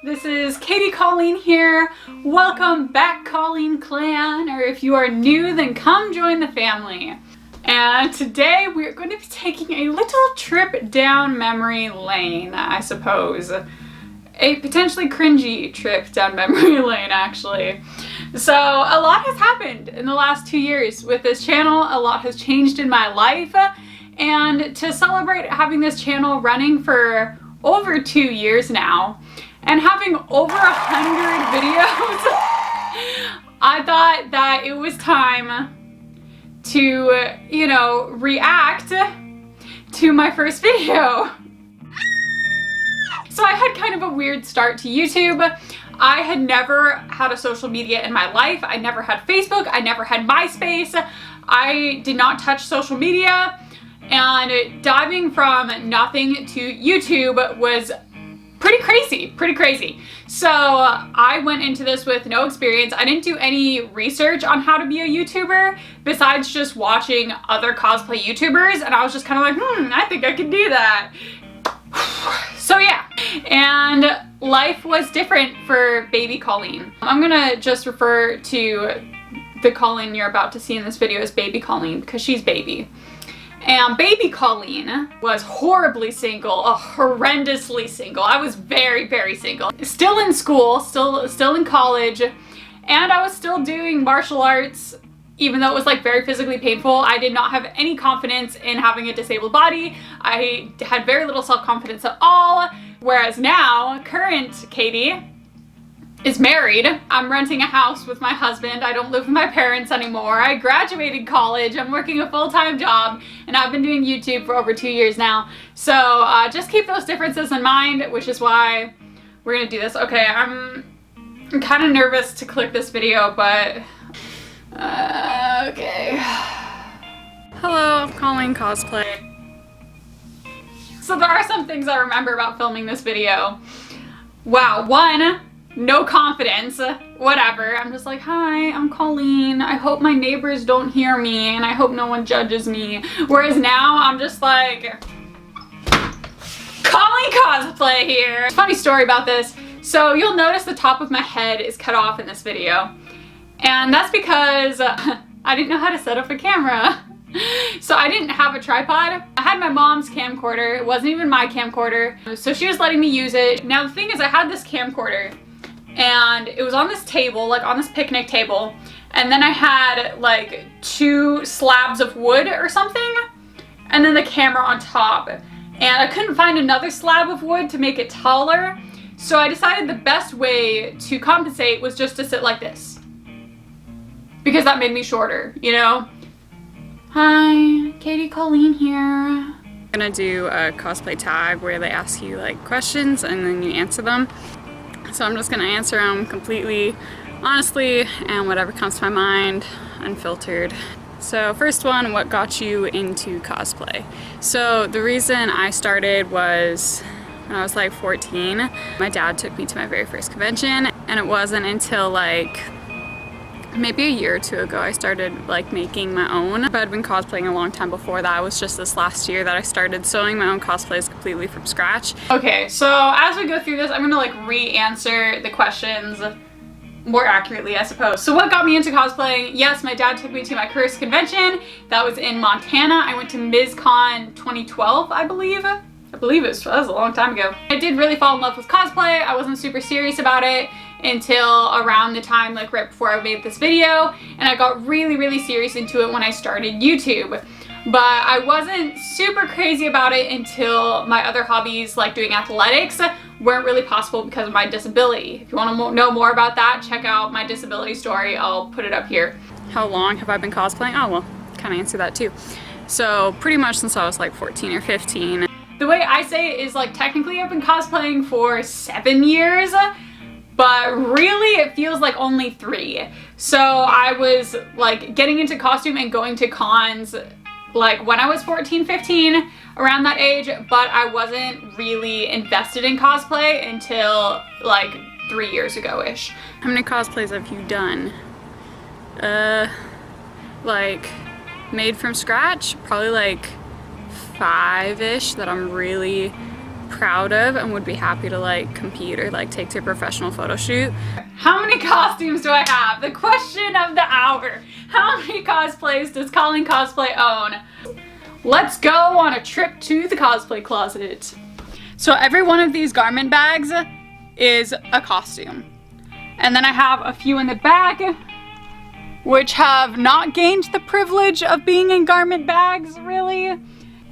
This is Katie Colleen here. Welcome back, Colleen Clan, or if you are new, then come join the family. And today we're going to be taking a little trip down memory lane, I suppose. A potentially cringy trip down memory lane, actually. So a lot has happened in the last 2 years with this channel. A lot has changed in my life. And to celebrate having this channel running for over 2 years now, and having over 100 videos, I thought that it was time to, react to my first video. So I had kind of a weird start to YouTube. I had never had a social media in my life. I never had Facebook. I never had MySpace. I did not touch social media. And diving from nothing to YouTube was pretty crazy. So I went into this with no experience. I didn't do any research on how to be a YouTuber besides just watching other cosplay YouTubers, and I was just kind of like, I think I could do that. So yeah, and life was different for baby Colleen. I'm gonna just refer to the Colleen you're about to see in this video as baby Colleen because she's baby. And baby Colleen was horribly single, horrendously single. I was very single. Still in school, still in college, and I was still doing martial arts, even though it was like very physically painful. I did not have any confidence in having a disabled body. I had very little self-confidence at all. Whereas now, current Katie is married. I'm renting a house with my husband. I don't live with my parents anymore. I graduated college. I'm working a full-time job, and I've been doing YouTube for over 2 years now. So just keep those differences in mind, which is why we're gonna do this. Okay, I'm kind of nervous to click this video, but okay. Hello, I'm Colleen Cosplay. So there are some things I remember about filming this video. Wow, one, no confidence, whatever. I'm just like, hi, I'm Colleen. I hope my neighbors don't hear me and I hope no one judges me. Whereas now I'm just like, Colleen Cosplay here. Funny story about this. So you'll notice the top of my head is cut off in this video. And that's because I didn't know how to set up a camera. So I didn't have a tripod. I had my mom's camcorder. It wasn't even my camcorder. So she was letting me use it. Now the thing is, I had this camcorder and it was on this table, like on this picnic table. And then I had like 2 slabs of wood or something, and then the camera on top. And I couldn't find another slab of wood to make it taller. So I decided the best way to compensate was just to sit like this, because that made me shorter, you know? Hi, Katie Colleen here. I'm gonna do a cosplay tag where they ask you like questions and then you answer them. So I'm just gonna answer them completely honestly and whatever comes to my mind, unfiltered. So first one, what got you into cosplay? So the reason I started was when I was like 14. My dad took me to my very first convention, and it wasn't until like maybe a year or 2 ago I started like making my own. But I'd been cosplaying a long time before that. It was just this last year that I started sewing my own cosplays completely from scratch. Okay, so as we go through this, I'm gonna like re-answer the questions more accurately, I suppose. So what got me into cosplaying? Yes, my dad took me to my first convention. That was in Montana. I went to MizCon 2012, I believe. That was a long time ago. I did really fall in love with cosplay. I wasn't super serious about it until around the time, like right before I made this video, and I got really serious into it when I started YouTube. But I wasn't super crazy about it until my other hobbies, like doing athletics, weren't really possible because of my disability. If you want to know more about that, check out my disability story. I'll put it up here. How long have I been cosplaying? Oh, well, kind of answer that too. So pretty much since I was like 14 or 15. The way I say it is like technically I've been cosplaying for 7 years, but really it feels like only 3. So I was like getting into costume and going to cons like when I was 14, 15, around that age, but I wasn't really invested in cosplay until like 3 years ago-ish. How many cosplays have you done? Like made from scratch? Probably like 5-ish that I'm really proud of and would be happy to like compete or like take to a professional photo shoot. How many costumes do I have? The question of the hour. How many cosplays does Colleen Cosplay own? Let's go on a trip to the cosplay closet. So every one of these garment bags is a costume. And then I have a few in the back which have not gained the privilege of being in garment bags, really.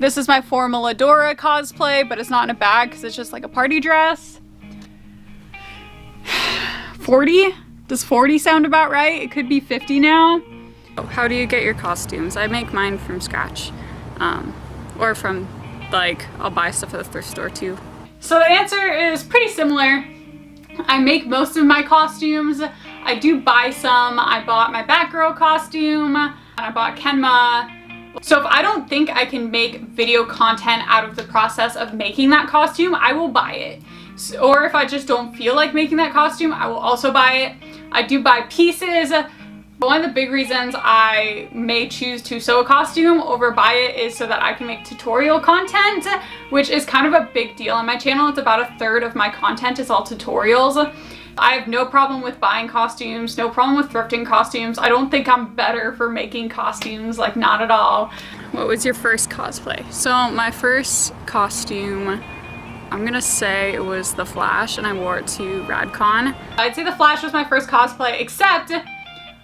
This is my formal Adora cosplay, but it's not in a bag because it's just like a party dress. 40? Does 40 sound about right? It could be 50 now. How do you get your costumes? I make mine from scratch. Or from, like, I'll buy stuff at the thrift store too. So the answer is pretty similar. I make most of my costumes. I do buy some. I bought my Batgirl costume, and I bought Kenma. So if I don't think I can make video content out of the process of making that costume, I will buy it. Or if I just don't feel like making that costume, I will also buy it. I do buy pieces. One of the big reasons I may choose to sew a costume over buy it is so that I can make tutorial content, which is kind of a big deal on my channel. It's about 1/3 of my content is all tutorials. I have no problem with buying costumes, no problem with thrifting costumes. I don't think I'm better for making costumes, like not at all. What was your first cosplay? So my first costume, I'm gonna say it was the Flash, and I wore it to RadCon. I'd say the Flash was my first cosplay, except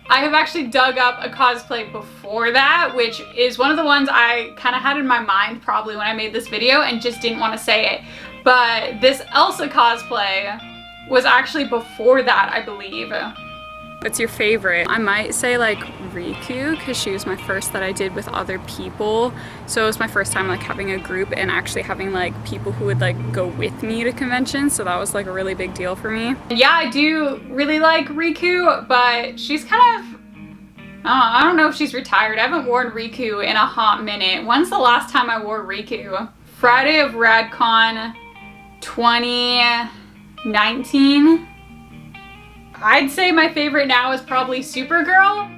I have actually dug up a cosplay before that, which is one of the ones I kind of had in my mind probably when I made this video and just didn't want to say it. But this Elsa cosplay was actually before that, I believe. What's your favorite? I might say like Riku, because she was my first that I did with other people. So it was my first time like having a group and actually having like people who would like go with me to conventions. So that was like a really big deal for me. Yeah, I do really like Riku, but she's kind of, I don't know if she's retired. I haven't worn Riku in a hot minute. When's the last time I wore Riku? Friday of RadCon 2019. I'd say my favorite now is probably Supergirl.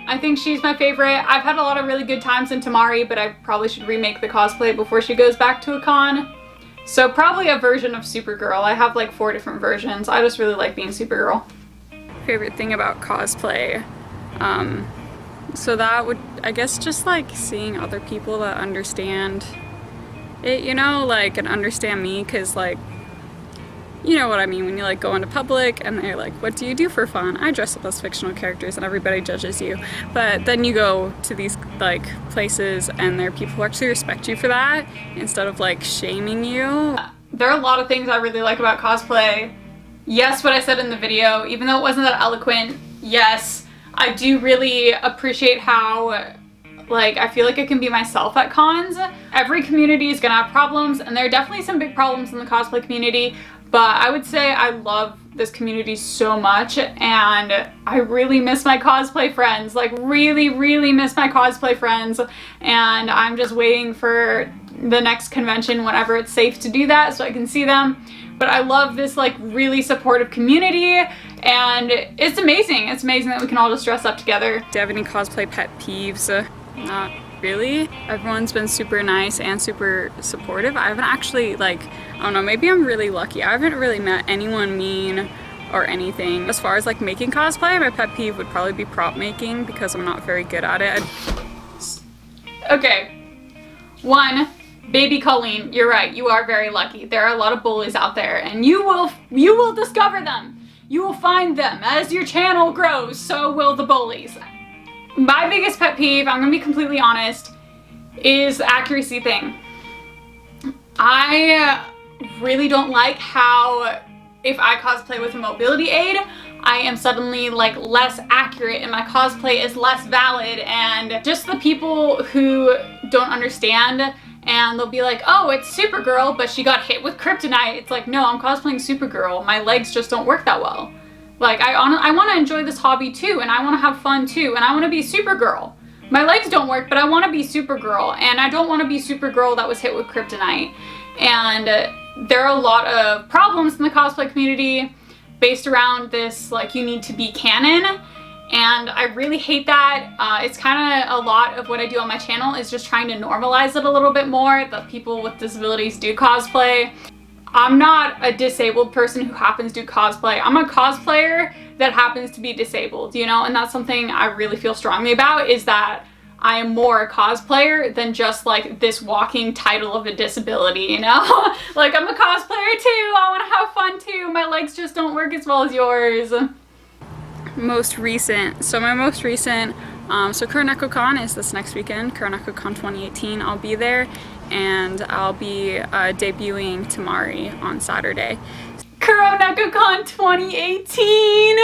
I think she's my favorite. I've had a lot of really good times in Tamari, but I probably should remake the cosplay before she goes back to a con. So probably a version of Supergirl. I have like 4 different versions. I just really like being Supergirl. Favorite thing about cosplay? So that would, I guess, just like seeing other people that understand it, you know, like, and understand me, because like, you know what I mean when you like go into public and they're like, what do you do for fun? I dress up as fictional characters and everybody judges you. But then you go to these like places and there are people who actually respect you for that instead of like shaming you. There are a lot of things I really like about cosplay. Yes, what I said in the video, even though it wasn't that eloquent, yes, I do really appreciate how like I feel like I can be myself at cons. Every community is gonna have problems, and there are definitely some big problems in the cosplay community. But I would say I love this community so much, and I really miss my cosplay friends, like really, really miss my cosplay friends, and I'm just waiting for the next convention whenever it's safe to do that so I can see them. But I love this like really supportive community, and it's amazing. It's amazing that we can all just dress up together. Do you have any cosplay pet peeves? Not really. Everyone's been super nice and super supportive. I haven't actually like, I don't know, maybe I'm really lucky. I haven't really met anyone mean or anything. As far as like making cosplay, my pet peeve would probably be prop making because I'm not very good at it. Okay. 1, baby Colleen, you're right, you are very lucky. There are a lot of bullies out there, and you will discover them. You will find them. As your channel grows, so will the bullies. My biggest pet peeve, I'm gonna be completely honest, is the accuracy thing. I really don't like how if I cosplay with a mobility aid, I am suddenly like less accurate and my cosplay is less valid, and just the people who don't understand and they'll be like, oh, it's Supergirl, but she got hit with kryptonite. It's like, no, I'm cosplaying Supergirl. My legs just don't work that well. Like, I want to enjoy this hobby too, and I want to have fun too, and I want to be Supergirl. My legs don't work, but I want to be Supergirl, and I don't want to be Supergirl that was hit with kryptonite. And there are a lot of problems in the cosplay community based around this, like, you need to be canon, and I really hate that. It's kind of a lot of what I do on my channel is just trying to normalize it a little bit more, that people with disabilities do cosplay. I'm not a disabled person who happens to do cosplay. I'm a cosplayer that happens to be disabled, you know? And that's something I really feel strongly about, is that I am more a cosplayer than just like this walking title of a disability, you know? Like, I'm a cosplayer too, I wanna have fun too, my legs just don't work as well as yours. Most recent, so my most recent, so KuroNekoCon is this next weekend, KuroNekoCon 2018, I'll be there, and I'll be debuting Tamari on Saturday. KuroNekoCon 2018!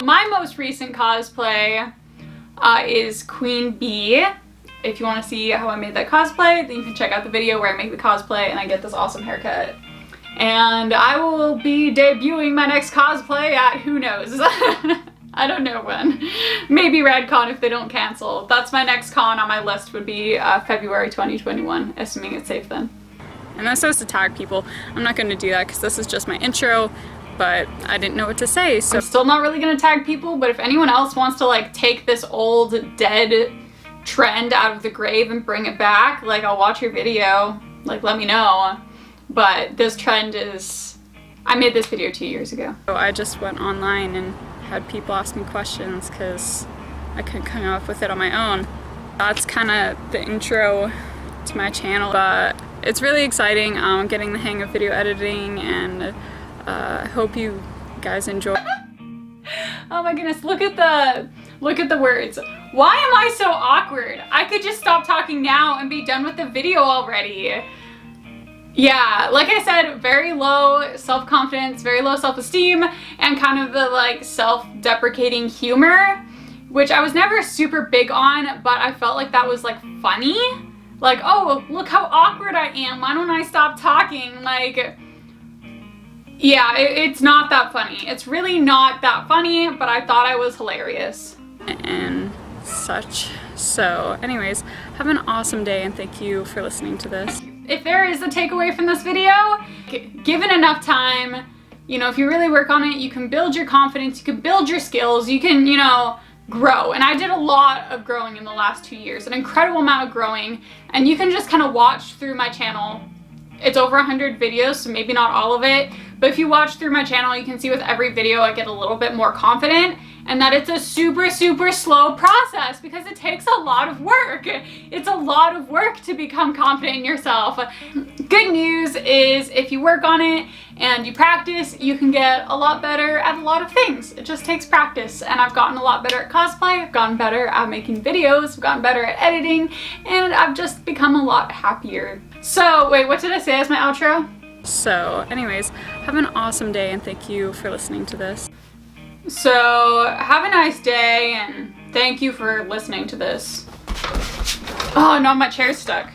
My most recent cosplay is Queen Bee. If you want to see how I made that cosplay, then you can check out the video where I make the cosplay and I get this awesome haircut. And I will be debuting my next cosplay at who knows. I don't know when. Maybe RadCon if they don't cancel. That's my next con on my list, would be February 2021, assuming it's safe then. And I'm supposed to tag people. I'm not going to do that because this is just my intro, but I didn't know what to say, so I'm still not really going to tag people. But if anyone else wants to like take this old dead trend out of the grave and bring it back, like, I'll watch your video, like, let me know. But this trend is, I made this video 2 years ago. So I just went online and had people ask me questions because I couldn't come up with it on my own. That's kind of the intro to my channel, but it's really exciting. I'm getting the hang of video editing, and I hope you guys enjoy. Oh my goodness, look at the words. Why am I so awkward? I could just stop talking now and be done with the video already. Yeah, like I said, very low self-confidence, very low self-esteem, and kind of the like self-deprecating humor, which I was never super big on, but I felt like that was like funny. Like, oh, look how awkward I am, why don't I stop talking? Like, yeah, it's not that funny. It's really not that funny, but I thought I was hilarious. And such. So anyways, have an awesome day and thank you for listening to this. If there is a takeaway from this video, given enough time, you know, if you really work on it, you can build your confidence, you can build your skills, you can, you know, grow. And I did a lot of growing in the last 2 years, an incredible amount of growing, and you can just kind of watch through my channel. It's over 100 videos, so maybe not all of it, but if you watch through my channel, you can see with every video I get a little bit more confident, and that it's a super, super slow process because it takes a lot of work. It's a lot of work to become confident in yourself. Good news is if you work on it and you practice, you can get a lot better at a lot of things. It just takes practice, and I've gotten a lot better at cosplay, I've gotten better at making videos, I've gotten better at editing, and I've just become a lot happier. So, wait, what did I say as my outro? So, anyways, have an awesome day and thank you for listening to this. So, have a nice day and thank you for listening to this. Oh no, my chair's stuck.